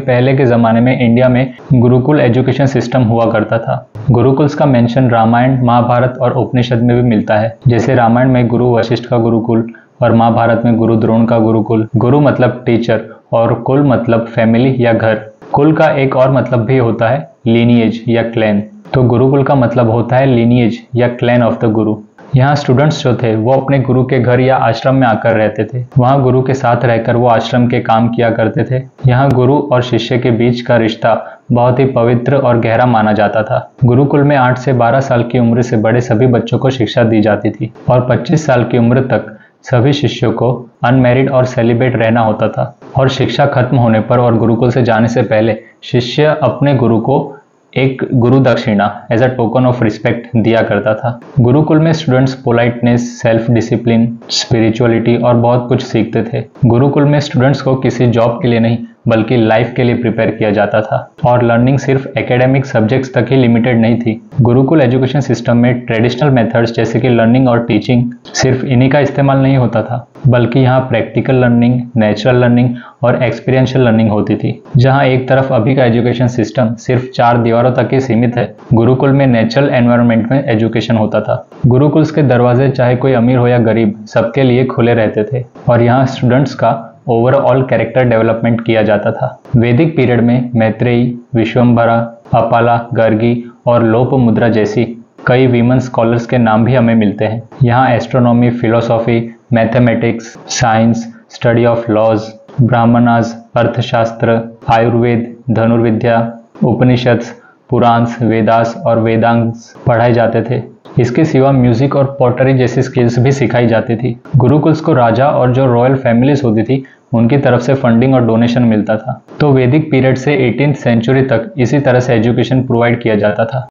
पहले के ज़माने में इंडिया में गुरुकुल एजुकेशन सिस्टम हुआ करता था। गुरुकुल्स का मेंशन रामायण, महाभारत और उपनिषद में भी मिलता है। जैसे रामायण में गुरु वशिष्ठ का गुरुकुल और महाभारत में गुरु द्रोण का गुरुकुल। गुरु मतलब टीचर और कुल मतलब फैमिली या घर। कुल का एक और मतलब भी होता है लीनिएज या क्लैन। तो गुरुकुल का मतलब होता है लीनिएज या क्लैन ऑफ द गुरु। यहाँ स्टूडेंट्स जो थे वो अपने गुरु के घर या आश्रम में आकर रहते थे। वहाँ गुरु के साथ रहकर वो आश्रम के काम किया करते थे। यहाँ गुरु और शिष्य के बीच का रिश्ता बहुत ही पवित्र और गहरा माना जाता था। गुरुकुल में 8 से 12 साल की उम्र से बड़े सभी बच्चों को शिक्षा दी जाती थी और 25 साल की उम्र तक सभी शिष्यों को अनमैरिड और सेलिब्रेट रहना होता था। और शिक्षा खत्म होने पर और गुरुकुल से जाने से पहले शिष्य अपने गुरु को एक guru dakshina as a token of respect दिया करता था। गुरुकुल में students politeness, self discipline, spirituality और बहुत कुछ सीखते थे। गुरुकुल में स्टूडेंट्स को किसी जॉब के लिए नहीं बल्कि लाइफ के लिए प्रिपेयर किया जाता था और लर्निंग सिर्फ एकेडमिक सब्जेक्ट्स तक ही लिमिटेड नहीं थी। गुरुकुल एजुकेशन सिस्टम में ट्रेडिशनल मेथड्स जैसे कि लर्निंग और टीचिंग सिर्फ इन्हीं का इस्तेमाल नहीं होता था, बल्कि यहाँ प्रैक्टिकल लर्निंग, नेचुरल लर्निंग और एक्सपीरियंशियल लर्निंग होती थी। जहाँ एक तरफ अभी का एजुकेशन सिस्टम सिर्फ 4 दीवारों तक ही सीमित है, गुरुकुल में नेचुरल एनवायरनमेंट में एजुकेशन होता था। गुरुकुल्स के दरवाजे चाहे कोई अमीर हो या गरीब सबके लिए खुले रहते थे और यहाँ स्टूडेंट्स का ओवरऑल कैरेक्टर डेवलपमेंट किया जाता था। वैदिक पीरियड में मैत्रेयी, विश्वम्भरा, अपाला, गर्गी और लोपमुद्रा जैसी कई वीमन स्कॉलर्स के नाम भी हमें मिलते हैं। यहाँ astronomy, philosophy, mathematics, science, study of laws, Brahmanas, Arthashastra, Ayurveda, धनुर्विद्या, उपनिषद, पुराण्स, वेदास और वेदांग्स पढ़ाए जाते थे। इसके सिवा म्यूजिक और पॉटरी जैसी स्किल्स भी सिखाई जाती थी। गुरुकुल्स को राजा और जो रॉयल फैमिलीज होती थी उनकी तरफ से फंडिंग और डोनेशन मिलता था। तो वैदिक पीरियड से 18th सेंचुरी तक इसी तरह से एजुकेशन प्रोवाइड किया जाता था।